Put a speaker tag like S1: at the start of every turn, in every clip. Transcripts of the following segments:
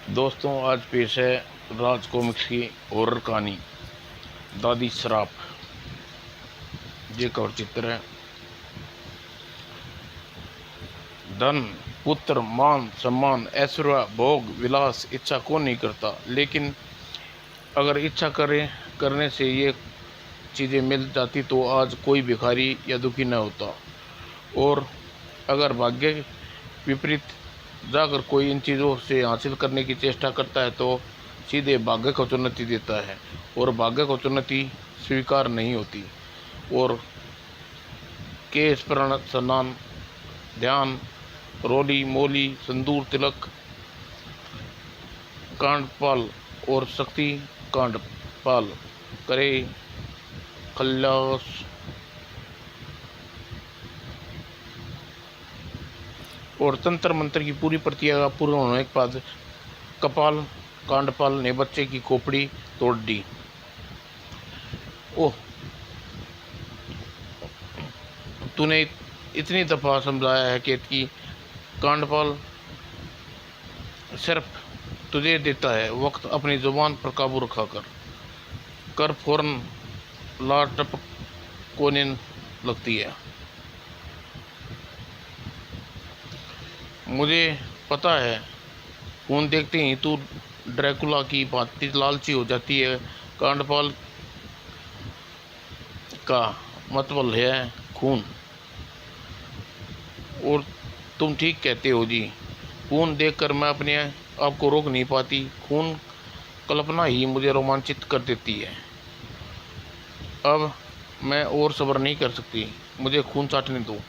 S1: दोस्तों, आज पेश है राज कॉमिक्स की हॉरर कहानी दादी श्राप। ये कवर चित्र है। धन, पुत्र, मान, सम्मान, ऐश्वर्य, भोग, विलास इच्छा कौन नहीं करता, लेकिन अगर इच्छा करने से ये चीज़ें मिल जाती तो आज कोई भिखारी या दुखी न होता। और अगर भाग्य विपरीत जाकर कोई इन चीज़ों से हासिल करने की चेष्टा करता है तो सीधे भाग्य को चुनौती देता है, और भाग्य को चुनौती स्वीकार नहीं होती। और केश, प्रण, स्नान, ध्यान, रोली मोली, संदूर, तिलक, कांडपाल और शक्ति कांडपाल करे खल्लास। और तंत्र मंत्र की पूरी प्रक्रिया का पूर्ण होने के बाद कपाल कांडपाल ने बच्चे की खोपड़ी तोड़ दी। ओह, तूने इतनी दफा समझाया है कि कांडपाल सिर्फ तुझे देता है वक्त अपनी जुबान पर काबू रखा कर फौरन ला टपक कोने लगती है। मुझे पता है, खून देखते ही तू ड्रैकुला की भांति लालची हो जाती है। कांडपाल का मतलब है खून। और तुम ठीक कहते हो जी, खून देखकर मैं अपने आप को रोक नहीं पाती। खून कल्पना ही मुझे रोमांचित कर देती है। अब मैं और सब्र नहीं कर सकती, मुझे खून चाटने दो।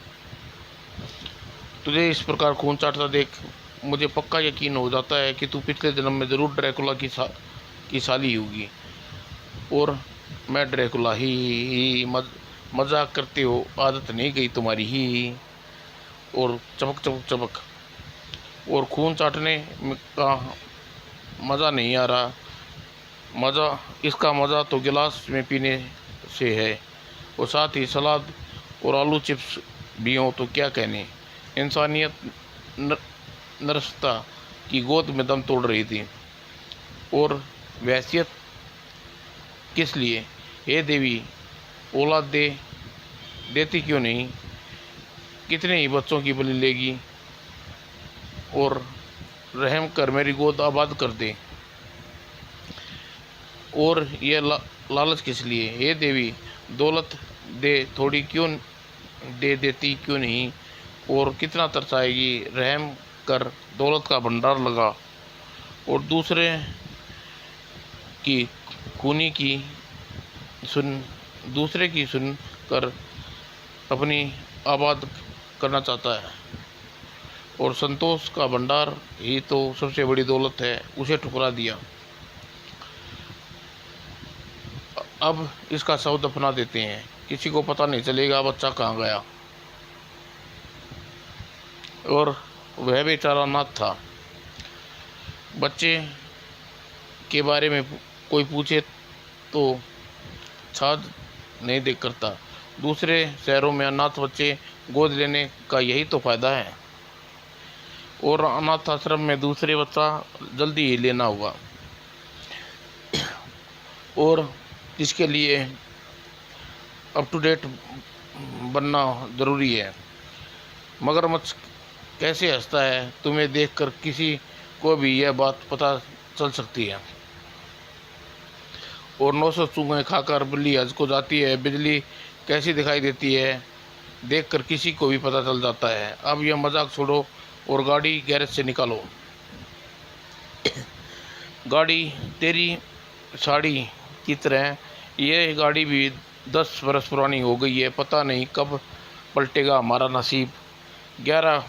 S1: तुझे इस प्रकार खून चाटता देख मुझे पक्का यकीन हो जाता है कि तू पिछले जन्म में ज़रूर ड्रैकुला की साली होगी। और मैं ड्रैकुला ही मजाक करते हो, आदत नहीं गई तुम्हारी ही। और चपक चपक चपक। और खून चाटने का मज़ा नहीं आ रहा, इसका मज़ा तो गिलास में पीने से है। और साथ ही सलाद और आलू चिप्स भी हों तो क्या कहने। इंसानियत नरसता की गोद में दम तोड़ रही थी। और वैसियत किस लिए? हे देवी, औलाद देती क्यों नहीं? कितने ही बच्चों की बलि लेगी? और रहम कर मेरी गोद आबाद कर दे। और ये लालच किस लिए? हे देवी, दौलत दे थोड़ी क्यों दे देती क्यों नहीं? और कितना तरसाएगी? रहम कर दौलत का भंडार लगा। और दूसरे की खूनी की सुन कर अपनी आबाद करना चाहता है। और संतोष का भंडार ही तो सबसे बड़ी दौलत है, उसे ठुकरा दिया। अब इसका शव दफना देते हैं, किसी को पता नहीं चलेगा बच्चा कहाँ गया। और वह बेचारा अनाथ था। बच्चे के बारे में कोई पूछे तो छाद नहीं देख करता। दूसरे शहरों में अनाथ बच्चे गोद लेने का यही तो फ़ायदा है। और अनाथ आश्रम में दूसरे बच्चा जल्दी ही लेना होगा, और इसके लिए अप टू डेट बनना ज़रूरी है। मगरमच्छ कैसे हंसता है, तुम्हें देखकर किसी को भी यह बात पता चल सकती है। और 900 चूहे खाकर बिल्ली हज को जाती है, बिजली कैसी दिखाई देती है देखकर किसी को भी पता चल जाता है। अब यह मजाक छोड़ो और गाड़ी गैरेज से निकालो। गाड़ी तेरी साड़ी की तरह ये गाड़ी भी 10 बरस पुरानी हो गई है, पता नहीं कब पलटेगा हमारा नसीब। 11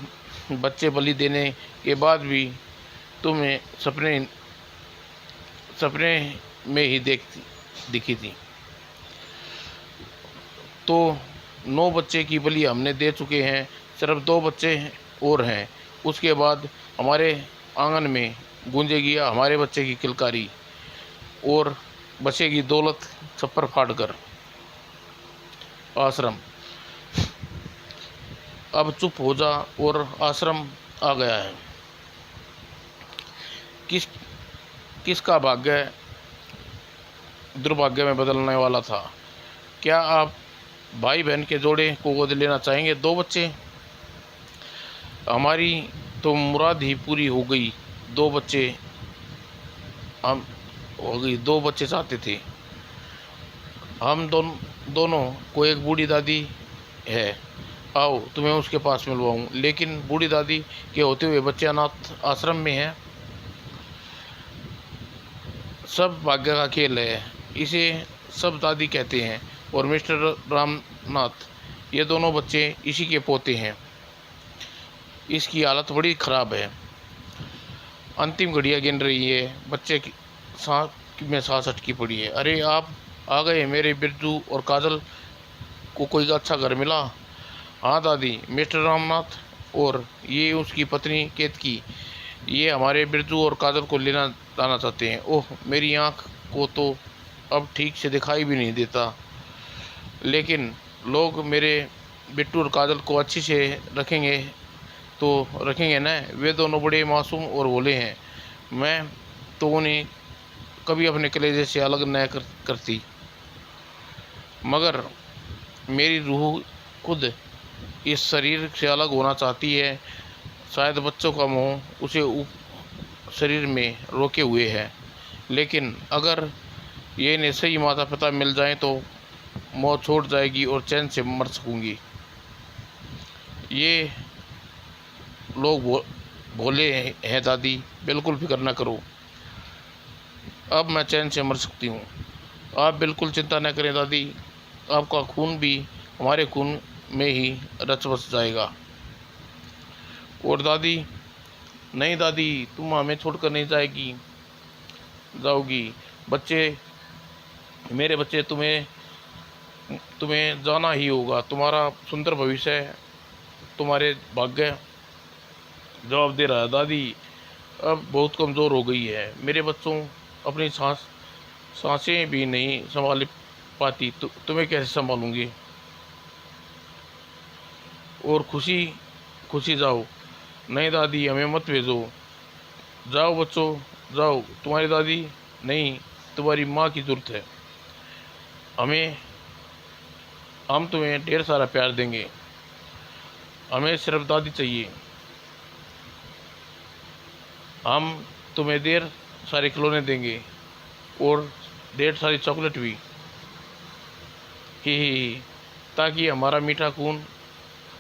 S1: बच्चे बलि देने के बाद भी तुम्हें सपने में ही दिखी थी। तो 9 बच्चे की बलि हमने दे चुके हैं, सिर्फ 2 बच्चे और हैं। उसके बाद हमारे आंगन में गूंजेगी हमारे बच्चे की किलकारी, और बचेगी दौलत छप्पर फाड़ कर। आश्रम, अब चुप हो जा, और आश्रम आ गया है। किस किसका भाग्य दुर्भाग्य में बदलने वाला था। क्या आप भाई बहन के जोड़े को गोद लेना चाहेंगे? 2 बच्चे। हमारी तो मुराद ही पूरी हो गई। 2 बच्चे हम हो गई, 2 बच्चे चाहते थे हम। दोनों को एक बूढ़ी दादी है, आओ तुम्हें उसके पास मिलवाऊं। लेकिन बूढ़ी दादी के होते हुए बच्चे अनाथ आश्रम में हैं। सब भाग्य का खेल है, इसे सब दादी कहते हैं। और मिस्टर रामनाथ, ये दोनों बच्चे इसी के पोते हैं। इसकी हालत बड़ी ख़राब है, अंतिम घड़ियाँ गिन रही है। बच्चे की सांस में सांस अटकी पड़ी है। अरे आप आ गए, मेरे बिरजू और काजल को कोई अच्छा घर मिला? हाँ दादी, मिस्टर रामनाथ और ये उसकी पत्नी केतकी, ये हमारे बिरजू और काजल को लेना लाना चाहते हैं। ओह, मेरी आँख को तो अब ठीक से दिखाई भी नहीं देता, लेकिन लोग मेरे बिट्टू और काजल को अच्छी से रखेंगे तो रखेंगे ना। वे दोनों बड़े मासूम और भोले हैं। मैं तो उन्हें कभी अपने कलेजे से अलग न करती, मगर मेरी रूह खुद इस शरीर से अलग होना चाहती है। शायद बच्चों का मोह उसे शरीर में रोके हुए है, लेकिन अगर ये इन्हें सही माता पिता मिल जाएं तो मौत छोड़ जाएगी और चैन से मर सकूंगी। ये लोग भोले हैं दादी, बिल्कुल फिक्र न करो, अब मैं चैन से मर सकती हूँ। आप बिल्कुल चिंता न करें दादी, आपका खून भी हमारे खून में ही रच बस जाएगा। और दादी, नहीं दादी, तुम हमें छोड़कर नहीं जाओगी। बच्चे, मेरे बच्चे, तुम्हें जाना ही होगा। तुम्हारा सुंदर भविष्य है, तुम्हारे भाग्य जवाब दे रहा है। दादी अब बहुत कमज़ोर हो गई है, मेरे बच्चों अपनी सांसें भी नहीं संभाल पाती, तुम्हें कैसे संभालूंगी? और खुशी जाओ। नहीं दादी, हमें मत भेजो। जाओ बच्चों, जाओ, तुम्हारी दादी नहीं, तुम्हारी माँ की ज़रूरत है। हम तुम्हें ढेर सारा प्यार देंगे, हमें सिर्फ दादी चाहिए। हम तुम्हें ढेर सारे खिलौने देंगे और ढेर सारी चॉकलेट भी, ही, ताकि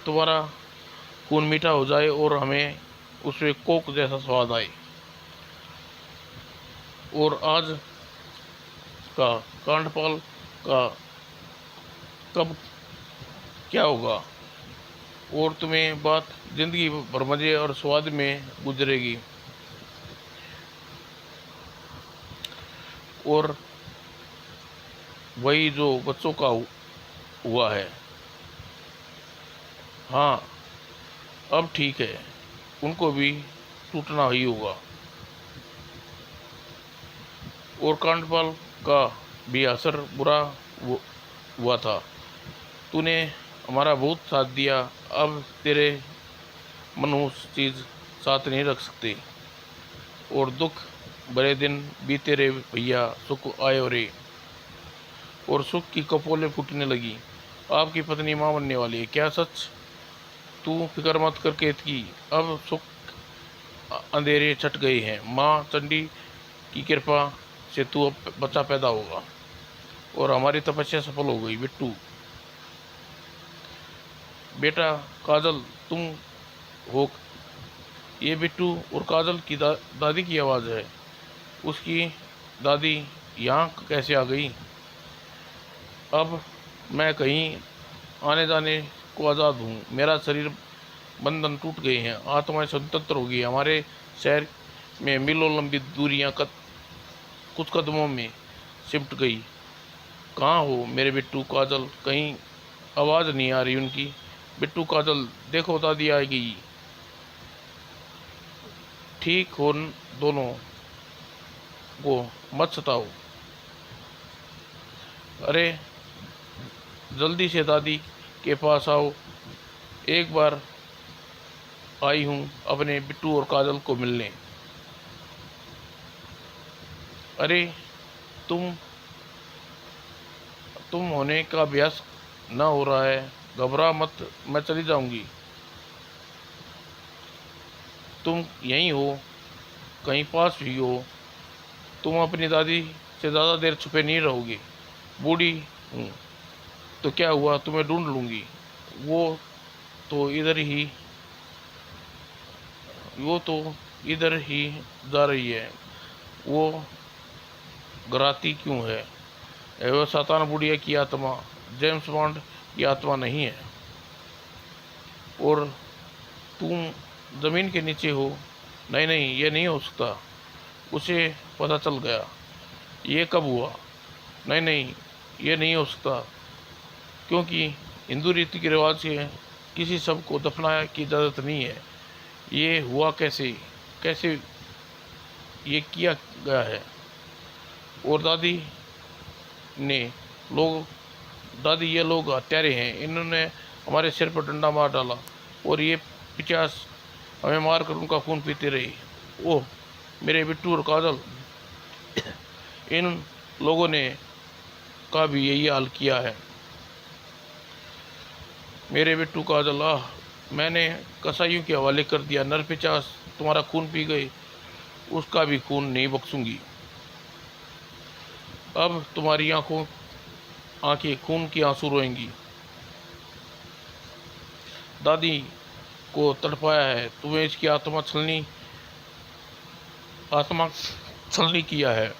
S1: तुम्हारा खून मीठा हो जाए और हमें उसमें कोक जैसा स्वाद आए। और आज का कांडपाल का कब क्या होगा, और तुम्हें बात जिंदगी भर मज़े और स्वाद में गुजरेगी। और वही जो बच्चों का हुआ है, हाँ अब ठीक है, उनको भी टूटना ही होगा। और कांडपाल का भी असर बुरा हुआ था। तूने हमारा बहुत साथ दिया, अब तेरे मनुष्य चीज़ साथ नहीं रख सकते। और दुख भरे दिन बीते रे भैया, सुख आए रे। और सुख की कपोलें फूटने लगी। आपकी पत्नी माँ बनने वाली है, क्या सच? तू फिक्र मत कर केतकी, अब सुख अंधेरे छट गए हैं। माँ चंडी की कृपा से तू अब बच्चा पैदा होगा और हमारी तपस्या सफल हो गई। बिट्टू बेटा, काजल तुम हो? ये बिट्टू और काजल की दादी की आवाज़ है। उसकी दादी यहाँ कैसे आ गई? अब मैं कहीं आने जाने को आज़ाद हूँ, मेरा शरीर बंधन टूट गए हैं, आत्माएं स्वतंत्र हो गई। हमारे शहर में मीलों लंबी दूरियाँ कुछ कदमों में सिमट गई। कहाँ हो मेरे बिट्टू काजल? कहीं आवाज़ नहीं आ रही उनकी। बिट्टू काजल, देखो दादी आ गई। ठीक हो दोनों को मत सताओ। अरे जल्दी से दादी के पास आओ, एक बार आई हूँ अपने बिट्टू और काजल को मिलने। अरे तुम तुम होने का अभ्यास न हो रहा है, घबरा मत, मैं चली जाऊंगी। तुम यहीं हो, कहीं पास भी हो। तुम अपनी दादी से ज़्यादा देर छुपे नहीं रहोगे। बूढ़ी हूँ तो क्या हुआ, तुम्हें ढूंढ लूँगी। वो तो इधर ही वो तो इधर ही जा रही है। वो घराती क्यों है? वह शैतान बुढ़िया की आत्मा जेम्स बॉन्ड की आत्मा नहीं है। और तुम ज़मीन के नीचे हो। नहीं नहीं, ये नहीं हो सकता। उसे पता चल गया। ये कब हुआ? नहीं नहीं, ये नहीं हो सकता, क्योंकि हिंदू रीति के रिवाज से किसी शव को दफनाया की इजाज़त नहीं है। ये हुआ कैसे? कैसे ये किया गया है? और ने लोग दादी, ये लोग हत्यारे हैं। इन्होंने हमारे सिर पर डंडा मार डाला और ये 50 हमें मार कर उनका खून पीते रहे। ओह मेरे बिट्टू और काजल, इन लोगों ने का भी यही हाल किया है। मेरे बिट्टू काजल, आह, मैंने कसाईयों के हवाले कर दिया। नर 50 तुम्हारा खून पी गए, उसका भी खून नहीं बख्शूंगी। अब तुम्हारी आंखें खून की आंसू रोएंगी। दादी को तड़पाया है, तुम्हें इसकी आत्मा छलनी किया है।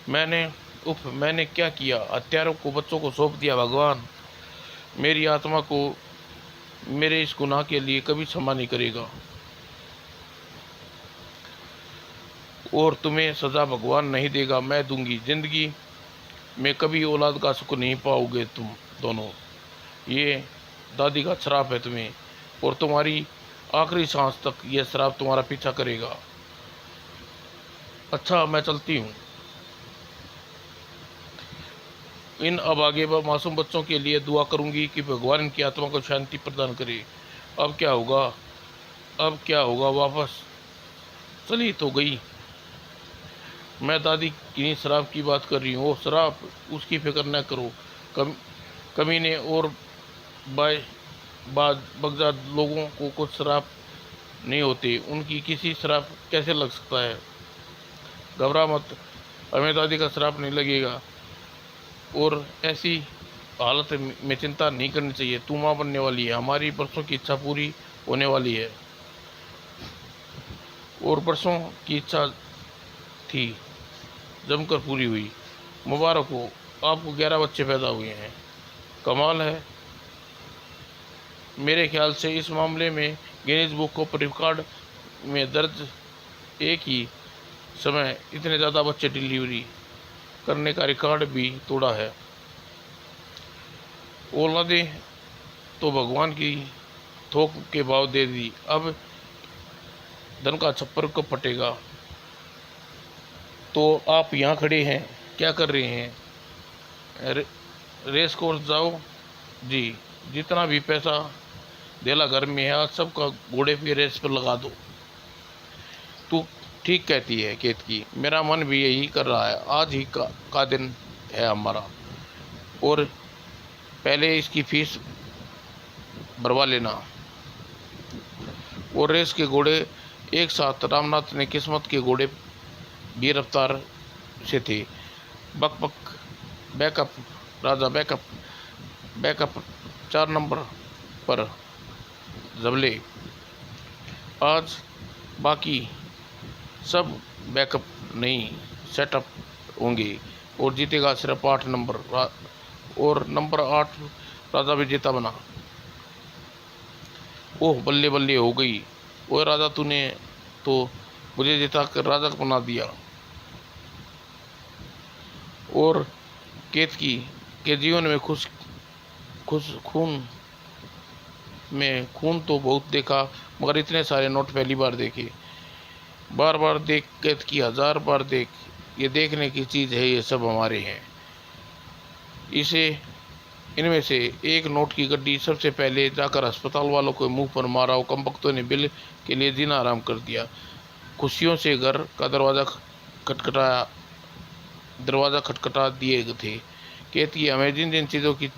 S1: मैंने क्या किया? हत्यारों को बच्चों को सौंप दिया। भगवान मेरी आत्मा को मेरे इस गुनाह के लिए कभी क्षमा नहीं करेगा, और तुम्हें सज़ा भगवान नहीं देगा, मैं दूंगी। ज़िंदगी में कभी औलाद का सुख नहीं पाओगे तुम दोनों। ये दादी का श्राप है तुम्हें, और तुम्हारी आखिरी सांस तक यह श्राप तुम्हारा पीछा करेगा। अच्छा, मैं चलती हूँ। इन अभागे व मासूम बच्चों के लिए दुआ करूंगी कि भगवान इनकी आत्मा को शांति प्रदान करे। अब क्या होगा? वापस चली तो गई। मैं दादी की शराब की बात कर रही हूँ। वो शराब, उसकी फिक्र न करो। कमीने और बगजाद लोगों को कुछ शराब नहीं होते, उनकी किसी शराब कैसे लग सकता है? घबरा मत, हमें दादी का शराब नहीं लगेगा, और ऐसी हालत में चिंता नहीं करनी चाहिए। तू माँ बनने वाली है, हमारी बरसों की इच्छा पूरी होने वाली है। और बरसों की इच्छा थी, जमकर पूरी हुई। मुबारक हो, आपको 11 बच्चे पैदा हुए हैं। कमाल है। मेरे ख्याल से इस मामले में गिनीज बुक ऑफ रिकॉर्ड में दर्ज एक ही समय इतने ज़्यादा बच्चे डिलीवरी करने का रिकॉर्ड भी तोड़ा है। औलादे तो भगवान की थोक के भाव दे दी। अब धन का छप्पर कब फटेगा? तो आप यहाँ खड़े हैं, क्या कर रहे हैं? रेस कोर्स जाओ जी, जितना भी पैसा देला घर में है, आज सबका घोड़े पे रेस पर लगा दो। तू ठीक कहती है केतकी, मेरा मन भी यही कर रहा है। आज ही का दिन है हमारा, और पहले इसकी फीस भरवा लेना। और रेस के घोड़े एक साथ रामनाथ ने किस्मत के घोड़े भी रफ्तार से थे। बक बक बैकअप राजा, बैकअप 4 नंबर पर जबले। आज बाकी सब बैकअप नहीं सेटअप होंगे, और जीतेगा सिर्फ 8 नंबर, और नंबर 8 राजा विजेता बना। ओह बल्ले बल्ले हो गई। ओह राजा, तूने तो मुझे जिता कर राजा बना दिया। और केतकी के जीवन में खून तो बहुत देखा, मगर इतने सारे नोट पहली बार देखे। बार बार देख केतकी, 1000 बार देख, ये देखने की चीज़ है, ये सब हमारे हैं। इनमें से एक नोट की गड्डी सबसे पहले जाकर अस्पताल वालों को मुंह पर मारा। और कमबख्तों ने बिल के लिए जीना आराम कर दिया। खुशियों से घर का दरवाज़ा खटखटाया। दरवाज़ा खटखटा दिए थे। केतकी हमें जिन जिन चीज़ों की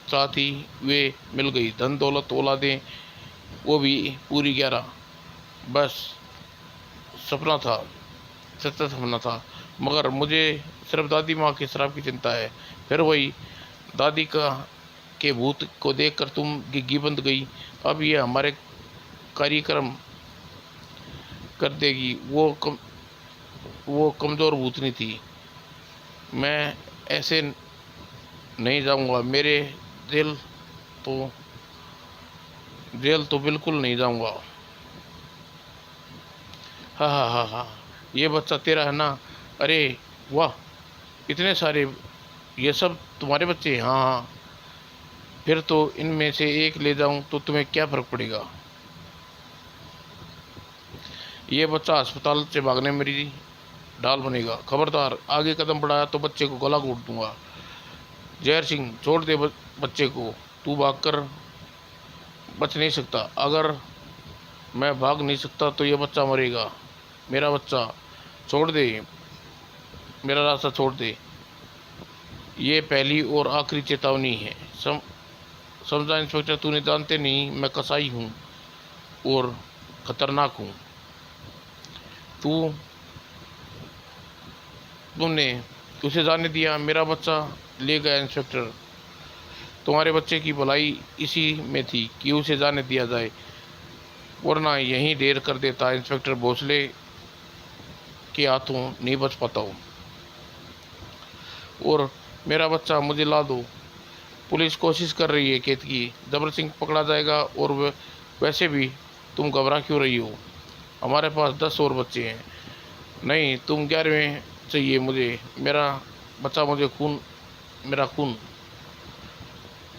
S1: चाह थी वे मिल गई, धन दौलत औलादें, वो भी पूरी 11। बस सपना था, सच्चा सपना था। मगर मुझे सिर्फ दादी माँ के शराब की चिंता है। फिर वही दादी का के भूत को देखकर तुम गिग्गी बंद गई। अब ये हमारे कार्यक्रम कर देगी। वो कमज़ोर भूतनी थी। मैं ऐसे नहीं जाऊंगा। मेरे जेल तो जेल तो बिल्कुल नहीं जाऊंगा। हाँ हाँ हाँ हाँ, ये बच्चा तेरा है ना? अरे वाह, इतने सारे, ये सब तुम्हारे बच्चे हैं? हाँ हाँ, फिर तो इनमें से एक ले जाऊं तो तुम्हें क्या फ़र्क पड़ेगा? ये बच्चा अस्पताल से भागने में मेरी ढाल बनेगा। खबरदार आगे कदम बढ़ाया तो बच्चे को गला घोट दूंगा। जहर सिंह, छोड़ दे बच्चे को। तू भागकर बच नहीं सकता। अगर मैं भाग नहीं सकता तो ये बच्चा मरेगा। मेरा बच्चा, छोड़ दे, मेरा रास्ता छोड़ दे। ये पहली और आखिरी चेतावनी है। समझा इंस्पेक्टर? तूने जानते नहीं मैं कसाई हूँ और खतरनाक हूँ। तू तुमने उसे जाने दिया। मेरा बच्चा ले गया इंस्पेक्टर। तुम्हारे बच्चे की भलाई इसी में थी कि उसे जाने दिया जाए, वरना यहीं ढेर कर देता। इंस्पेक्टर भोसले के हाथों नहीं बच पाता हूँ। और मेरा बच्चा मुझे ला दो। पुलिस कोशिश कर रही है केतकी, जबर सिंह पकड़ा जाएगा। और वैसे भी तुम घबरा क्यों रही हो? हमारे पास 10 और बच्चे हैं। नहीं, तुम 11वें चाहिए मुझे। मेरा बच्चा, मुझे खून, मेरा खून।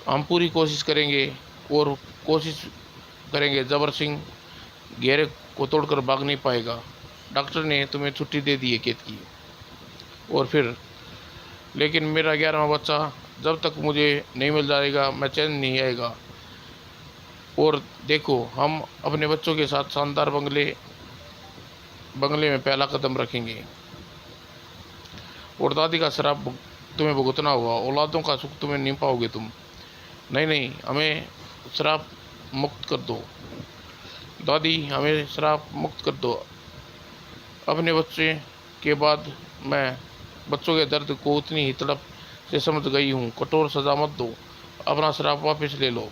S1: हम पूरी कोशिश करेंगे और कोशिश करेंगे। जबर सिंह घेरे को तोड़कर भाग नहीं पाएगा। डॉक्टर ने तुम्हें छुट्टी दे दी है केतकी। और फिर, लेकिन मेरा 11वां बच्चा जब तक मुझे नहीं मिल जाएगा मैं चैन नहीं आएगा। और देखो, हम अपने बच्चों के साथ शानदार बंगले में पहला कदम रखेंगे। और दादी का शराब तुम्हें भुगतना हुआ। औलादों का सुख तुम्हें नहीं पाओगे तुम। नहीं नहीं, हमें शराब मुक्त कर दो। दादी, हमें शराब मुक्त कर दो। अपने बच्चे के बाद मैं बच्चों के दर्द को उतनी ही तड़प से समझ गई हूँ। कठोर सजा मत दो, अपना शराब वापस ले लो।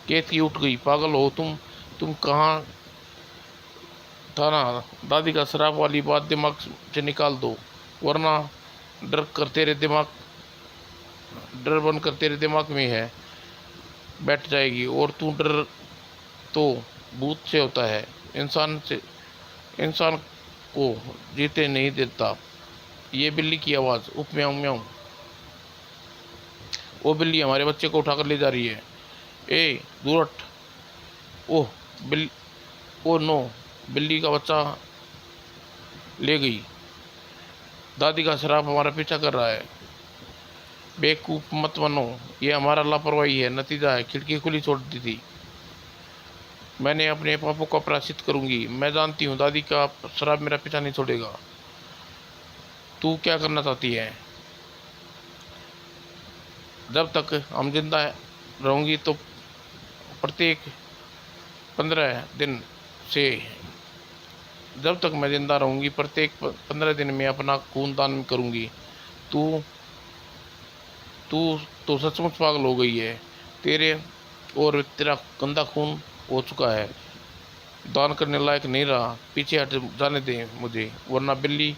S1: केतकी उठ गई। पागल हो तुम कहाँ था ना? दादी का शराब वाली बात दिमाग से निकाल दो, वरना डर बनकर तेरे दिमाग में है बैठ जाएगी। और तू डर तो भूत से होता है, इंसान को जीते नहीं देता। ये बिल्ली की आवाज़, उफ म्याऊं म्याऊं। वो बिल्ली हमारे बच्चे को उठाकर ले जा रही है। ए दूर हट। ओह बिल्ली, ओ नो, बिल्ली का बच्चा ले गई। दादी का शराब हमारा पीछा कर रहा है। बेवकूफ़ मत बनो, ये हमारा लापरवाही है। नतीजा है खिड़की खुली छोड़ दी थी। मैंने अपने पापों का प्रायश्चित करूंगी। मैं जानती हूँ दादी का शराब मेरा पीछा नहीं छोड़ेगा। तू क्या करना चाहती है? जब तक हम जिंदा रहूंगी तो प्रत्येक 15 दिन से, जब तक मैं जिंदा रहूंगी प्रत्येक 15 दिन में अपना खून दान करूंगी। तू तू तो सचमुच पागल हो गई है। तेरे और तेरा गंदा खून हो चुका है, दान करने लायक नहीं रहा। पीछे हट जाने दे मुझे, वरना बिल्ली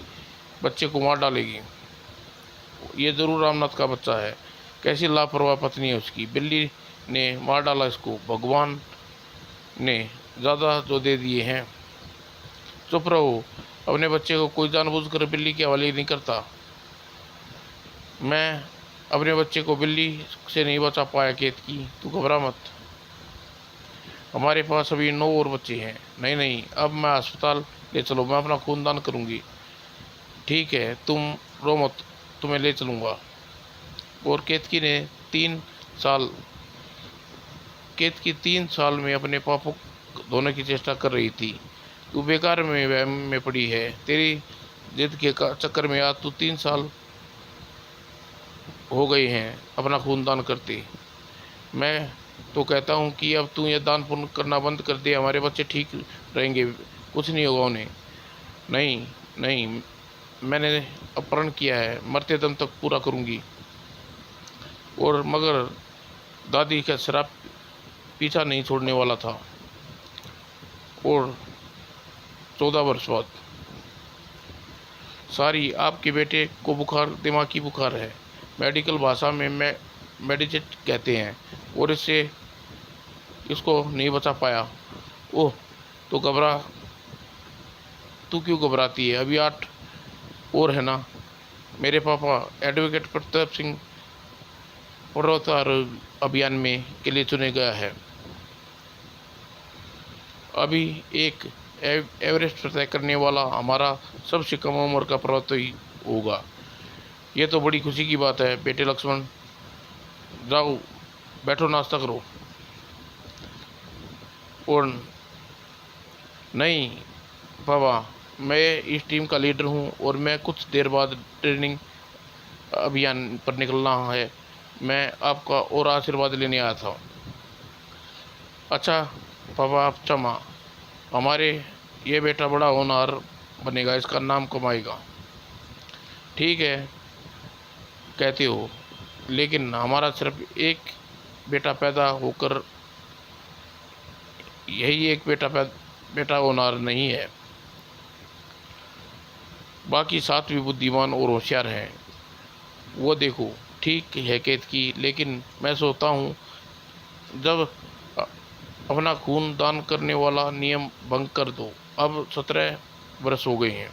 S1: बच्चे को मार डालेगी। ये ज़रूर रामनाथ का बच्चा है। कैसी लापरवाह पत्नी है उसकी। बिल्ली ने मार डाला इसको। भगवान ने ज़्यादा जो दे दिए हैं। चुप रहो। अपने बच्चे को कोई जानबूझकर बिल्ली के हवाले नहीं करता। मैं अपने बच्चे को बिल्ली से नहीं बचा पाया केतकी, तू घबरा मत। हमारे पास अभी 9 और बच्चे हैं। नहीं नहीं, अब मैं अस्पताल ले चलो, मैं अपना खून दान करूँगी। ठीक है, तुम रो मत, तुम्हें ले चलूँगा। और केतकी 3 साल में अपने पापों धोने की चेष्टा कर रही थी। तू बेकार में वहम में पड़ी है। तेरी जिद के चक्कर में आज तो 3 साल हो गए हैं अपना खून दान करते। मैं तो कहता हूँ कि अब तू ये दान पुण्य करना बंद कर दे, हमारे बच्चे ठीक रहेंगे, कुछ नहीं होगा उन्हें। नहीं नहीं, मैंने अपहरण किया है, मरते दम तक पूरा करूँगी। और मगर दादी का शराब पीछा नहीं छोड़ने वाला था। और 14 वर्ष बाद सारी आपके बेटे को बुखार, दिमागी बुखार है, मेडिकल भाषा में मेडिजेट कहते हैं, और इसको नहीं बचा पाया। ओह, तो तू क्यों घबराती है? अभी 8 और है ना। मेरे पापा एडवोकेट प्रताप सिंह पर्वतार अभियान में के लिए चुने गया है। अभी एक एवरेस्ट फतह करने वाला हमारा सबसे कम उम्र का पर्वत ही होगा। ये तो बड़ी खुशी की बात है बेटे लक्ष्मण। जाओ बैठो, नाश्ता करो। और नहीं पापा, मैं इस टीम का लीडर हूँ और मैं कुछ देर बाद ट्रेनिंग अभियान पर निकलना है। मैं आपका और आशीर्वाद लेने आया था। अच्छा पापा, आप क्षमा, हमारे ये बेटा बड़ा होनहार बनेगा, इसका नाम कमाएगा। ठीक है कहते हो, लेकिन हमारा सिर्फ एक बेटा पैदा होकर यही एक बेटा होनहार नहीं है, बाकी 7 भी बुद्धिमान और होशियार हैं। वो देखो, ठीक है केतकी, लेकिन मैं सोचता हूँ जब अपना खून दान करने वाला नियम भंग कर दो। अब 17 वर्ष हो गए हैं,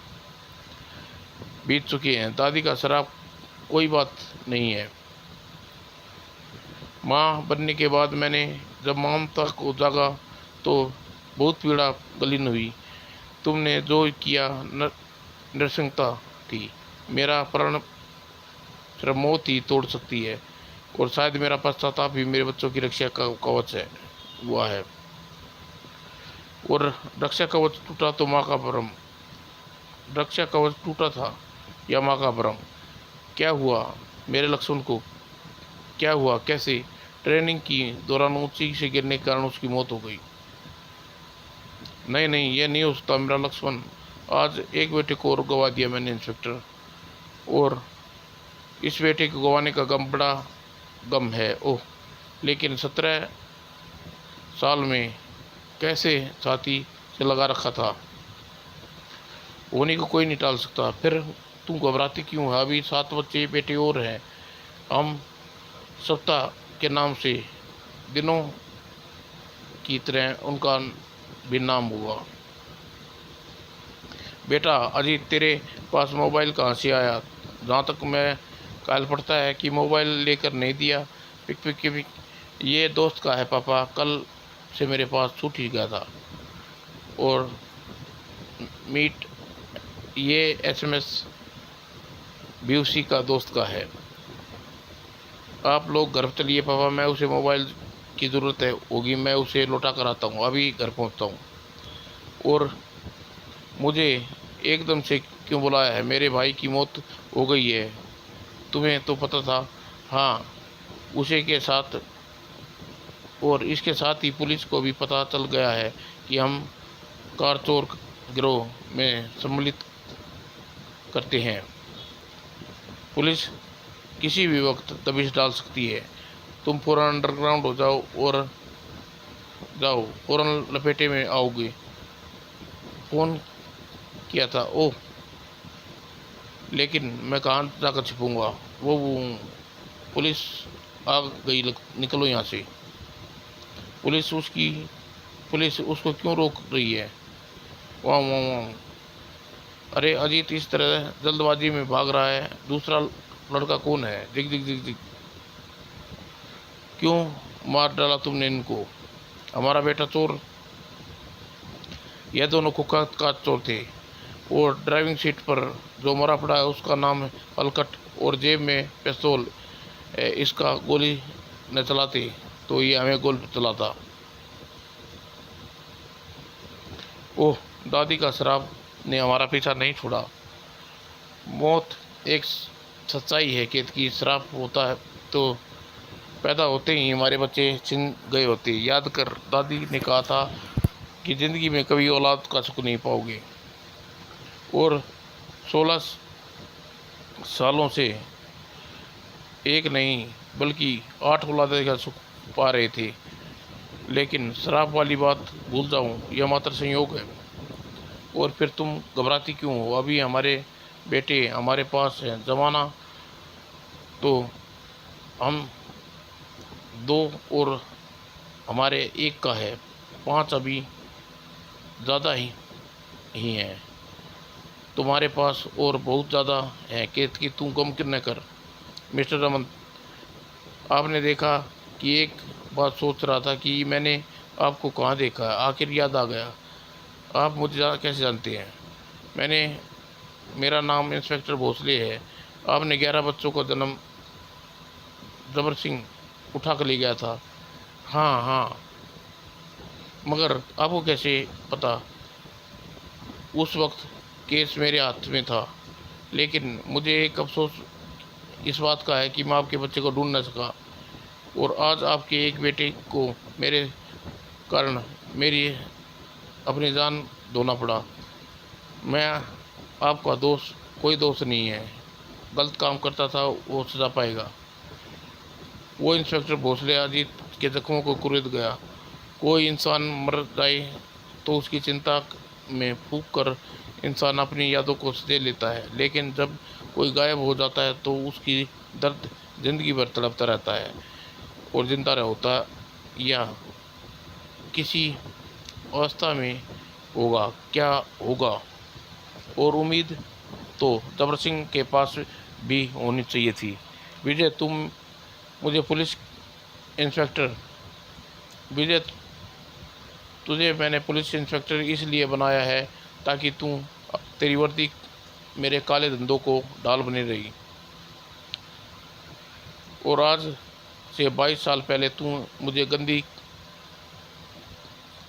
S1: बीत चुके हैं। दादी का शराब कोई बात नहीं है। माँ बनने के बाद मैंने जब ममता को जागा तो बहुत पीड़ा गलीन हुई। तुमने जो किया नृशंसता थी। मेरा प्रण सिर्फ मौत ही तोड़ सकती है, और शायद मेरा पश्चाताप भी मेरे बच्चों की रक्षा का कवच है हुआ है। और रक्षा कवच टूटा तो माँ का भ्रम, रक्षा कवच टूटा था या माँ का भ्रम। क्या हुआ मेरे लक्ष्मण को? क्या हुआ? कैसे? ट्रेनिंग की दौरान ऊंची से गिरने के कारण उसकी मौत हो गई। नहीं नहीं, ये नहीं हो सकता मेरा लक्ष्मण। आज एक बेटे को और गवा दिया मैंने इंस्पेक्टर, और इस बेटे को गंवाने का गम बड़ा गम है। ओह, लेकिन 17 साल में कैसे छाती से लगा रखा था, होने को कोई नहीं टाल सकता। फिर तुम घबराती क्यों है? अभी 7 बच्चे बेटे और हैं। हम सप्ताह के नाम से दिनों की तरह उनका भी नाम होगा। बेटा अजीत, तेरे पास मोबाइल कहाँ से आया? जहाँ तक मैं ख्याल पड़ता है कि मोबाइल लेकर नहीं दिया। पिक ये दोस्त का है पापा, कल से मेरे पास छूट ही गया था। और मीट ये SMS भी उसी का दोस्त का है। आप लोग घर चलिए पापा, मैं उसे मोबाइल की ज़रूरत है होगी, मैं उसे लौटा कर आता हूँ, अभी घर पहुँचता हूँ। और मुझे एकदम से क्यों बुलाया है? मेरे भाई की मौत हो गई है, तुम्हें तो पता था। हाँ, उसे के साथ और इसके साथ ही पुलिस को भी पता चल गया है कि हम कार चोर गिरोह में सम्मिलित करते हैं। पुलिस किसी भी वक्त दबिश डाल सकती है। तुम फौरन अंडरग्राउंड हो जाओ और फौरन लपेटे में आओगे। फ़ोन किया था। ओह, लेकिन मैं कहाँ जाकर छिपूंगा? वो पुलिस आ गई, निकलो यहाँ से। पुलिस उसको क्यों रोक रही है? वाह वाह वाह! अरे अजीत इस तरह जल्दबाजी में भाग रहा है, दूसरा लड़का कौन है? दिख दिख दिख दिख, क्यों मार डाला तुमने इनको? हमारा बेटा चोर। यह दोनों कुख्यात का चोर थे, और ड्राइविंग सीट पर जो मरा पड़ा है उसका नाम है पलकट, और जेब में पिस्तौल। इसका गोली न चलाते तो ये हमें गोली चलाता। ओह, दादी का शराब ने हमारा पीछा नहीं छोड़ा। मौत एक सच्चाई है कि की श्राप होता है तो पैदा होते ही हमारे बच्चे छिन गए होते। याद कर, दादी ने कहा था कि ज़िंदगी में कभी औलाद का सुख नहीं पाओगे, और 16 सालों से एक नहीं बल्कि 8 औलादों का सुख पा रहे थे। लेकिन श्राप वाली बात भूल जाऊं, यह मात्र संयोग है। और फिर तुम घबराती क्यों हो? अभी हमारे बेटे हमारे पास हैं। ज़माना तो हम 2 और हमारे 1 का है, 5 अभी ज़्यादा ही हैं तुम्हारे पास, और बहुत ज़्यादा है कि तू गम न कर। मिस्टर रमन, आपने देखा कि एक बात सोच रहा था कि मैंने आपको कहाँ देखा है, आखिर याद आ गया। आप मुझे कैसे जानते हैं? मेरा नाम इंस्पेक्टर भोसले है। आपने 11 बच्चों का जन्म जबर सिंह उठा कर ले गया था। हाँ हाँ, मगर आपको कैसे पता? उस वक्त केस मेरे हाथ में था। लेकिन मुझे एक अफसोस इस बात का है कि मैं आपके बच्चे को ढूंढ न सका, और आज आपके एक बेटे को मेरे कारण मेरी अपनी जान धोना पड़ा। मैं आपका दोस्त कोई दोस्त नहीं है। गलत काम करता था वो सजा पाएगा। वो इंस्पेक्टर भोसले अजीत के जख्मों को कुरेद गया। कोई इंसान मर जाए तो उसकी चिंता में फूंक कर इंसान अपनी यादों को सजे लेता है, लेकिन जब कोई गायब हो जाता है तो उसकी दर्द जिंदगी भर तड़पता रहता है और जिंदा होता, या किसी अवस्था में होगा क्या होगा। और उम्मीद तो जबर सिंह के पास भी होनी चाहिए थी। विजय, मुझे पुलिस इंस्पेक्टर विजय तुझे मैंने पुलिस इंस्पेक्टर इसलिए बनाया है ताकि तेरी वर्दी मेरे काले धंधों को ढाल बनी रही। और आज से 22 साल पहले तू मुझे गंदी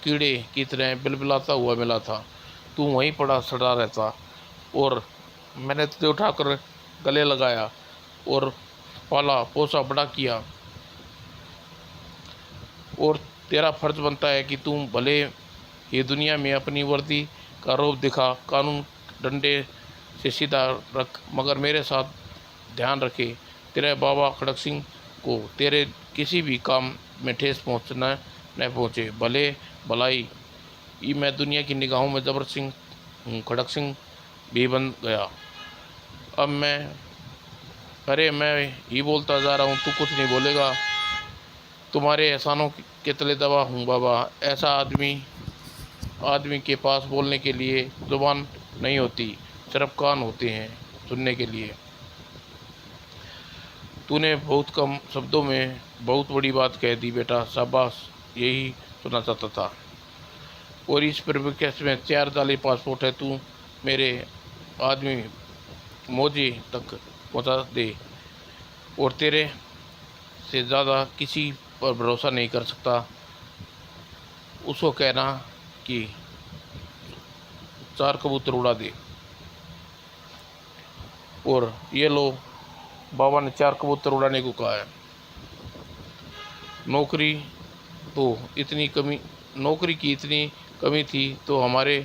S1: कीड़े की तरह बिलबिलाता हुआ मिला था। तू वहीं पड़ा सड़ा रहता, और मैंने तुझे उठाकर गले लगाया और पाला पोसा बड़ा किया। और तेरा फर्ज बनता है कि तुम भले ही दुनिया में अपनी वर्दी का रौब दिखा, कानून डंडे से सीधा रख, मगर मेरे साथ ध्यान रखे तेरे बाबा खड़क सिंह को तेरे किसी भी काम में ठेस पहुँचना न पहुँचे। भले भलाई ये मैं दुनिया की निगाहों में जबर सिंह हूँ, खड़क सिंह भी बन गया। अब मैं ही बोलता जा रहा हूँ, तू कुछ नहीं बोलेगा। तुम्हारे एहसानों के तले दबा हूँ बाबा। ऐसा आदमी के पास बोलने के लिए जुबान नहीं होती, सिर्फ कान होते हैं सुनने के लिए। तूने बहुत कम शब्दों में बहुत बड़ी बात कह दी बेटा, शाबाश, यही सुनना चाहता था। और इस परिप्रेक्ष्य में 4 जाली पासपोर्ट है, तू मेरे आदमी मौजे तक पहुंचा दे, और तेरे से ज़्यादा किसी पर भरोसा नहीं कर सकता। उसको कहना कि 4 कबूतर उड़ा दे। और ये लो, बाबा ने 4 कबूतर उड़ाने को कहा है। नौकरी की इतनी कमी थी तो हमारे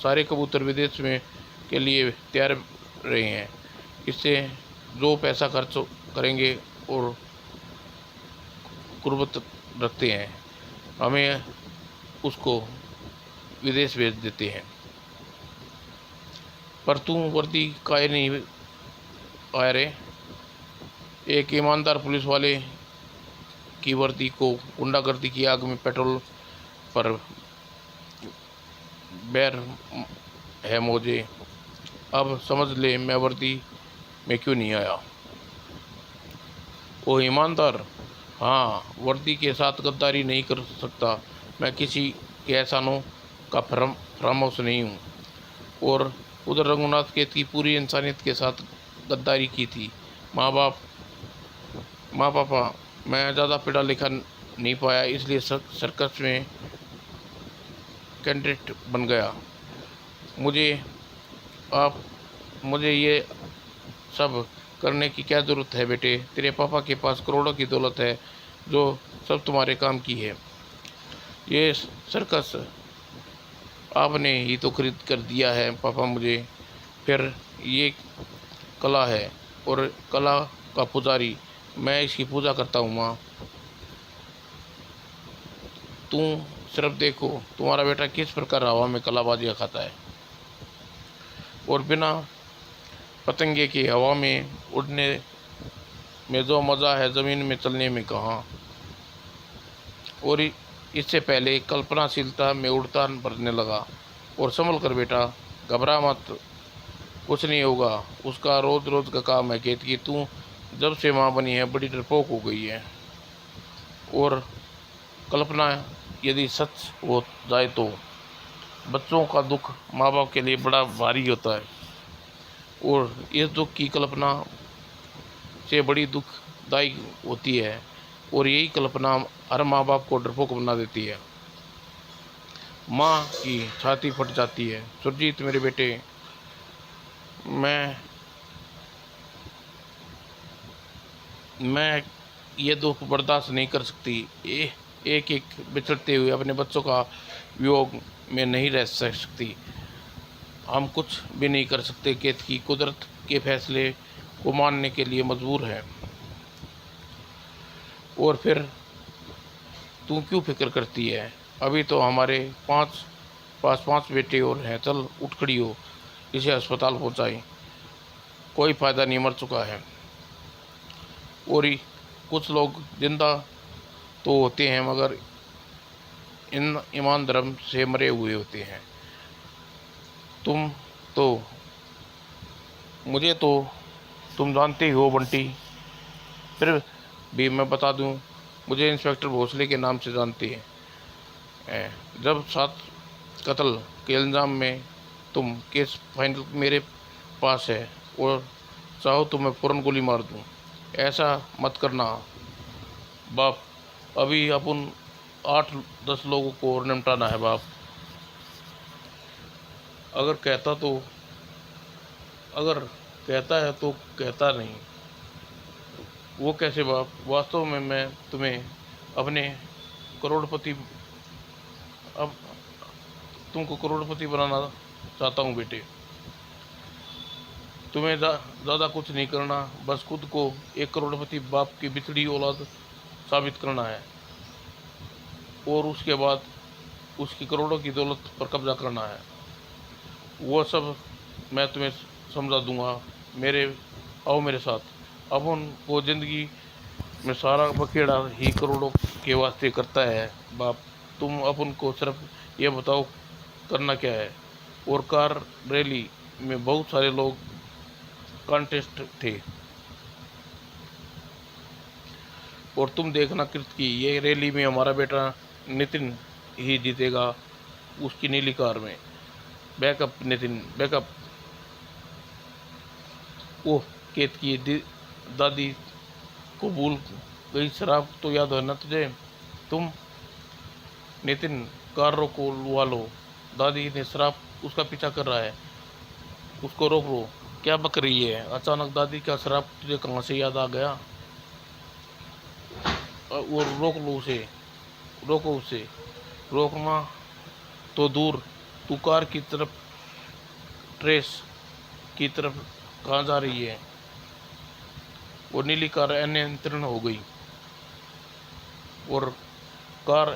S1: सारे कबूतर विदेश में के लिए तैयार रहे हैं। इससे जो पैसा खर्च करेंगे और कुर्बत रखते हैं, हमें उसको विदेश भेज देते हैं। पर तू वर्दी काहे नहीं आया रे? एक ईमानदार पुलिस वाले की वर्दी को गुंडागर्दी की आग में पेट्रोल पर बैर है मुझे। अब समझ ले मैं वर्दी में क्यों नहीं आया। ओ ईमानदार, हाँ, वर्दी के साथ गद्दारी नहीं कर सकता। मैं किसी के एहसानों का फरामोश नहीं हूँ। और उधर रघुनाथ केत की पूरी इंसानियत के साथ गद्दारी की थी। माँ पापा, मैं ज़्यादा पढ़ा लिखा नहीं पाया, इसलिए सर्कस में कैंडिडेट बन गया। मुझे ये सब करने की क्या ज़रूरत है बेटे? तेरे पापा के पास करोड़ों की दौलत है जो सब तुम्हारे काम की है। ये सर्कस आपने ही तो खरीद कर दिया है पापा मुझे। फिर ये कला है और कला का पुजारी मैं इसकी पूजा करता हूँ माँ। तू सिर्फ देखो तुम्हारा बेटा किस प्रकार हवा में कलाबाजियाँ खाता है और बिना पतंगे के हवा में उड़ने में जो मज़ा है ज़मीन में चलने में कहाँ। और इससे पहले कल्पनाशीलता में उड़ान भरने लगा। और संभल कर बेटा, घबरा मत, कुछ नहीं होगा। उसका रोज़ रोज़ का काम है खेत की। तू जब से माँ बनी है बड़ी डरपोक हो गई है। और कल्पना यदि सच हो जाए तो बच्चों का दुख माँ बाप के लिए बड़ा भारी होता है और इस दुख की कल्पना से बड़ी दुखदायी होती है। और यही कल्पना हर माँ बाप को डरपोक बना देती है। माँ की छाती फट जाती है। सुरजीत मेरे बेटे, मैं ये दुख बर्दाश्त नहीं कर सकती। एक एक बिछड़ते हुए अपने बच्चों का वियोग में नहीं रह सकती। हम कुछ भी नहीं कर सकते। केत की कुदरत के फैसले को मानने के लिए मजबूर है। और फिर तू क्यों फिक्र करती है? अभी तो हमारे पाँच बेटे और हैं। चल उठ खड़ी हो, इसे अस्पताल पहुंचाई। कोई फ़ायदा नहीं, मर चुका है। और कुछ लोग जिंदा तो होते हैं मगर इन ईमान धर्म से मरे हुए होते हैं। तुम तो मुझे तो तुम जानते ही हो बंटी। फिर भी मैं बता दूं, मुझे इंस्पेक्टर भोसले के नाम से जानते हैं। जब 7 कत्ल के इल्ज़ाम में तुम केस फाइनल मेरे पास है और चाहो तो मैं फ़ौरन गोली मार दूं। ऐसा मत करना बाप, अभी अपन 8-10 लोगों को और निपटाना है बाप। अगर कहता है तो कहता नहीं। वो कैसे बाप? वास्तव में मैं तुम्हें अपने करोड़पति अब तुमको करोड़पति बनाना चाहता हूँ बेटे। तुम्हें ज़्यादा कुछ नहीं करना, बस खुद को एक करोड़पति बाप की बिछड़ी औलाद साबित करना है और उसके बाद उसकी करोड़ों की दौलत पर कब्जा करना है। वो सब मैं तुम्हें समझा दूंगा। आओ मेरे साथ। अब उनको ज़िंदगी में सारा बखेड़ा ही करोड़ों के वास्ते करता है बाप। तुम अपन को सिर्फ ये बताओ करना क्या है। और कार रैली में बहुत सारे लोग कॉन्टेस्ट थे और तुम देखना कृत की ये रैली में हमारा बेटा नितिन ही जीतेगा उसकी नीली कार में। Backup Nitin backup. ओह, केत की दादी को भूल गई। शराब तो याद है ना तुझे? तुम नितिन, कार रोको वालो, दादी ने शराब उसका पीछा कर रहा है, उसको रोक लो। क्या बक रही है? अचानक दादी का शराब तुझे कहाँ से याद आ गया? वो रोक लो उसे, रोको उसे। रोकना तो दूर, तू कार की तरफ ट्रेस की तरफ कहाँ जा रही है? वो नीली कार अनियंत्रण हो गई और कार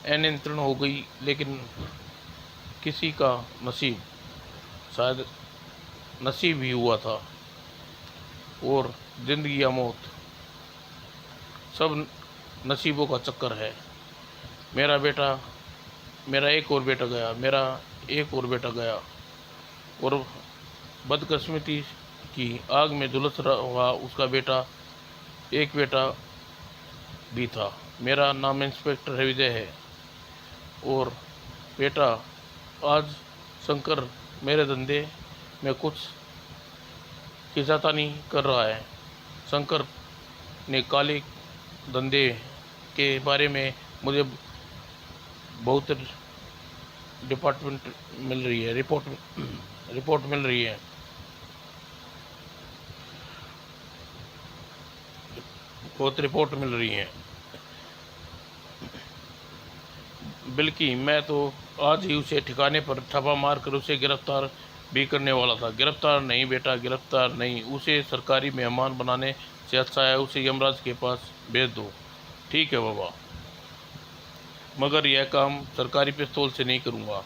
S1: अनियंत्रण हो गई। लेकिन किसी का नसीब, शायद नसीब ही हुआ था। और जिंदगी या मौत सब नसीबों का चक्कर है। मेरा एक और बेटा गया, मेरा एक और बेटा गया। और बदकिस्मती की आग में झुलस हुआ उसका बेटा, एक बेटा भी था। मेरा नाम इंस्पेक्टर विजय है। और बेटा, आज शंकर मेरे धंधे में कुछ खिंचातानी कर रहा है। शंकर ने काले धंधे के बारे में मुझे बहुत रिपोर्ट मिल रही है। बहुत रिपोर्ट मिल रही हैं। बल्कि मैं तो आज ही उसे ठिकाने पर छापा मार कर उसे गिरफ्तार भी करने वाला था। गिरफ्तार नहीं बेटा, गिरफ्तार नहीं। उसे सरकारी मेहमान बनाने से अच्छा है उसे यमराज के पास भेज दो। ठीक है बाबा, मगर यह काम सरकारी पिस्तौल से नहीं करूँगा।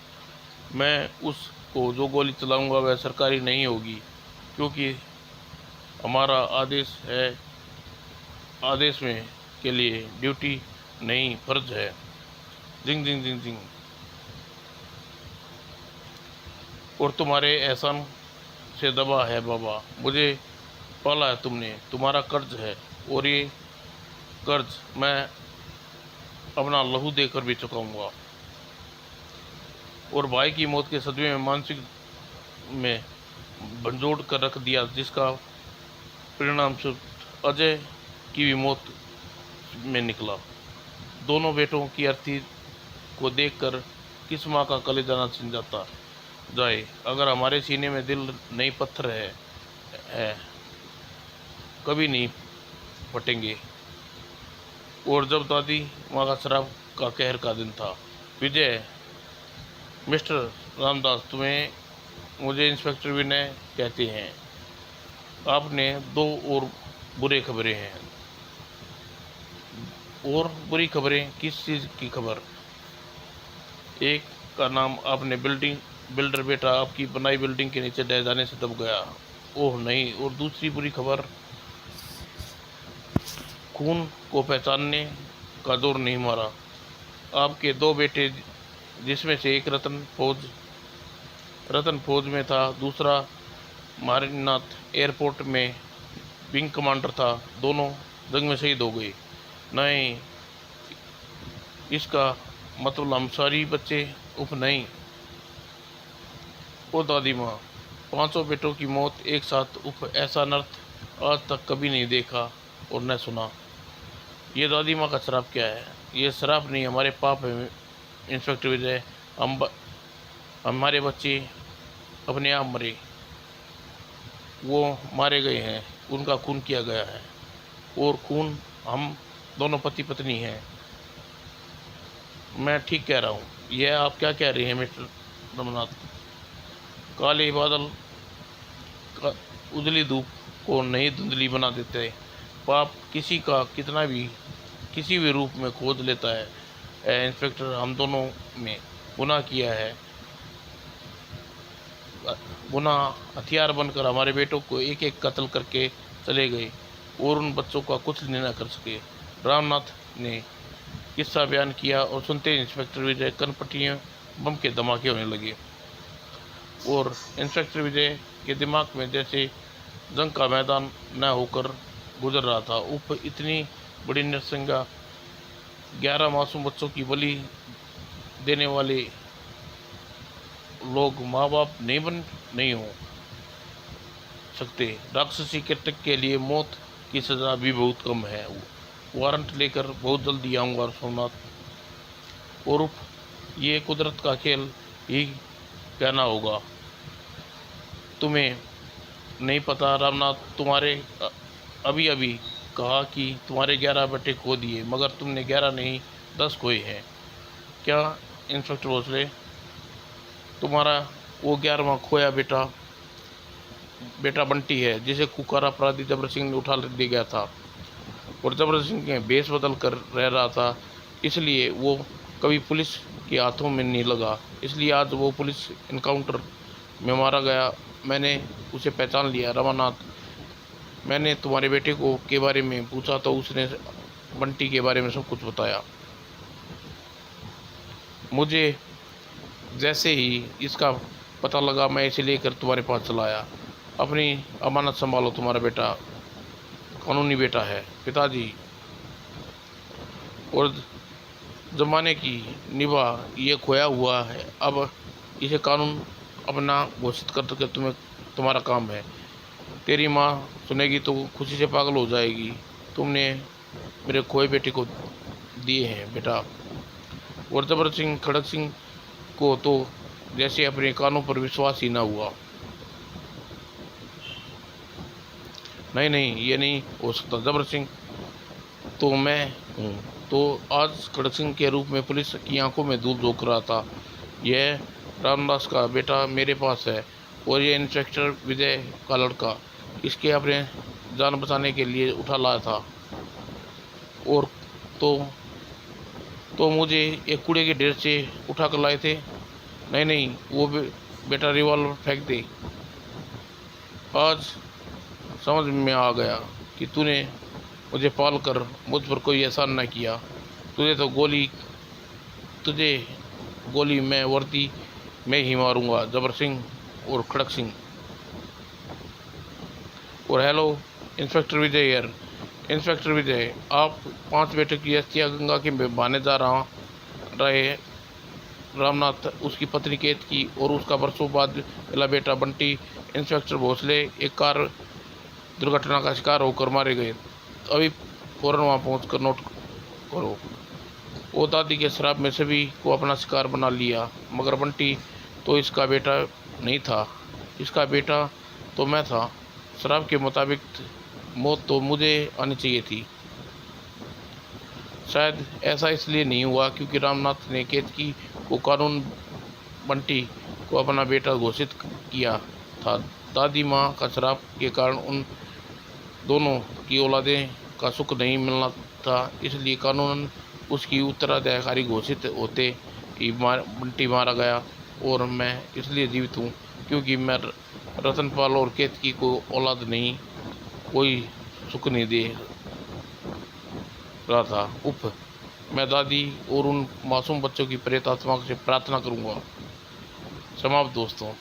S1: मैं उसको जो गोली चलाऊँगा वह सरकारी नहीं होगी, क्योंकि हमारा आदेश है। आदेश में के लिए ड्यूटी नहीं, फर्ज है। जिंग जिंग जिंग जिंग। और तुम्हारे एहसान से दबा है बाबा, मुझे पाला है तुमने, तुम्हारा कर्ज है, और ये कर्ज मैं अपना लहू देकर भी चुकाऊंगा। और भाई की मौत के सदमे में मानसिक में झंझोड़ कर रख दिया, जिसका परिणाम स्वरूप अजय की भी मौत में निकला। दोनों बेटों की अर्थी को देखकर किस माँ का कलेजा न छिन जाता जाए। अगर हमारे सीने में दिल नहीं पत्थर है कभी नहीं फटेंगे। और जब दादी माँ का शराब का कहर का दिन था। विजय, मिस्टर रामदास, तुम्हें मुझे इंस्पेक्टर विनय कहते हैं। आपने दो और बुरे खबरें हैं। और बुरी खबरें? किस चीज़ की खबर? एक का नाम, आपने बिल्डर बेटा आपकी बनाई बिल्डिंग के नीचे ढह जाने से दब गया। ओह नहीं। और दूसरी बुरी खबर, खून को पहचानने का जोर नहीं मारा। आपके दो बेटे, जिसमें से एक रतन फौज में था, दूसरा मारीनाथ एयरपोर्ट में विंग कमांडर था, दोनों जंग में शहीद हो गए। नहीं, इसका मतलब हम सारी बच्चे उफ नहीं। ओ दादी माँ, पांचों बेटों की मौत एक साथ, उफ, ऐसा नर्थ आज तक कभी नहीं देखा और न सुना। ये दादी माँ का श्राप क्या है? ये श्राप नहीं, हमारे पाप है इंस्पेक्टर विजय। हमारे बच्चे अपने आप मरे, वो मारे गए हैं, उनका खून किया गया है। और खून हम दोनों पति पत्नी हैं। मैं ठीक कह रहा हूँ? यह आप क्या कह रहे हैं मिस्टर रमनाथ? काले बादल का उजली धूप को नहीं धुंधली बना देते। पाप किसी का कितना भी किसी भी रूप में खोज लेता है। इंस्पेक्टर, हम दोनों में गुनाह किया है। गुनाह हथियार बनकर हमारे बेटों को एक एक कत्ल करके चले गए और उन बच्चों का कुछ नहीं न कर सके। रामनाथ ने किस्सा बयान किया और सुनते इंस्पेक्टर विजय कनपट्टियों बम के धमाके होने लगे। और इंस्पेक्टर विजय के दिमाग में जैसे जंग का मैदान न होकर गुजर रहा था। उप, इतनी बड़ी नरसंगा, 11 मासूम बच्चों की बलि देने वाले लोग माँ बाप नहीं हो सकते। राक्षसी कृत्य के लिए मौत की सज़ा भी बहुत कम है। वारंट लेकर बहुत जल्दी आऊँगा सोमनाथ। और ये कुदरत का खेल ही कहना होगा। तुम्हें नहीं पता रामनाथ, तुम्हारे अभी अभी कहा कि तुम्हारे 11 बेटे खो दिए, मगर तुमने 11 नहीं 10 खोए हैं। क्या इंस्पेक्टर भोसले? तुम्हारा वो 11वां खोया बेटा बंटी है, जिसे कुकर अपराधी जबर सिंह ने उठा ले गया था और जबर सिंह के भेष बदल कर रह रहा था, इसलिए वो कभी पुलिस के हाथों में नहीं लगा। इसलिए आज वो पुलिस इनकाउंटर में मारा गया। मैंने उसे पहचान लिया। रमानाथ, मैंने तुम्हारे बेटे को के बारे में पूछा तो उसने बंटी के बारे में सब कुछ बताया। मुझे जैसे ही इसका पता लगा, मैं इसे लेकर तुम्हारे पास चला आया। अपनी अमानत संभालो, तुम्हारा बेटा कानूनी बेटा है। पिताजी, और जमाने की निभा ये खोया हुआ है, अब इसे कानून अपना घोषित कर के तुम्हारा काम है। तेरी माँ सुनेगी तो खुशी से पागल हो जाएगी। तुमने मेरे खोए बेटे को दिए हैं बेटा। और जबर सिंह खड़क सिंह को तो जैसे अपने कानों पर विश्वास ही ना हुआ। नहीं, ये नहीं हो सकता। जबर सिंह तो मैं हूँ। तो आज खड़क सिंह के रूप में पुलिस की आंखों में धूल झोंक रहा था। यह रामदास का बेटा मेरे पास है और ये इंस्पेक्टर विजय का लड़का इसके अपने जान बचाने के लिए उठा लाया था। और तो मुझे एक कूड़े के ढेर से उठा कर लाए थे। नहीं नहीं, वो बेटा रिवॉल्वर फेंक दे। आज समझ में आ गया कि तूने मुझे पाल कर मुझ पर कोई एहसान न किया। तुझे गोली मैं वर्दी में ही मारूंगा, जबर सिंह और खड़क सिंह। और हेलो, इंस्पेक्टर विजय यार। इंस्पेक्टर विजय, आप 5 बेटों की हत्या गंगा के बहाने जा रहे रामनाथ, उसकी पत्नी केतकी और उसका बरसों बाद मिला बेटा बंटी इंस्पेक्टर भोसले एक कार दुर्घटना का शिकार होकर मारे गए। अभी फौरन वहाँ पहुँचकर नोट करो। वो दादी के शराब में सभी को अपना शिकार बना लिया, मगर बंटी तो इसका बेटा नहीं था। इसका बेटा तो मैं था। शराब के मुताबिक मौत तो मुझे आनी चाहिए थी। शायद ऐसा इसलिए नहीं हुआ क्योंकि रामनाथ ने केतकी को कानून बंटी को अपना बेटा घोषित किया था। दादी माँ का शराब के कारण उन दोनों की औलादें का सुख नहीं मिलना था, इसलिए कानूनन उसकी उत्तराधिकारी घोषित होते ही बंटी मारा गया। और मैं इसलिए जीवित हूँ क्योंकि मैं रतनपाल और केतकी को औलाद नहीं, कोई सुख नहीं दे रहा था। उफ, मैं दादी और उन मासूम बच्चों की प्रेत आत्मा से प्रार्थना करूँगा। समाप्त दोस्तों।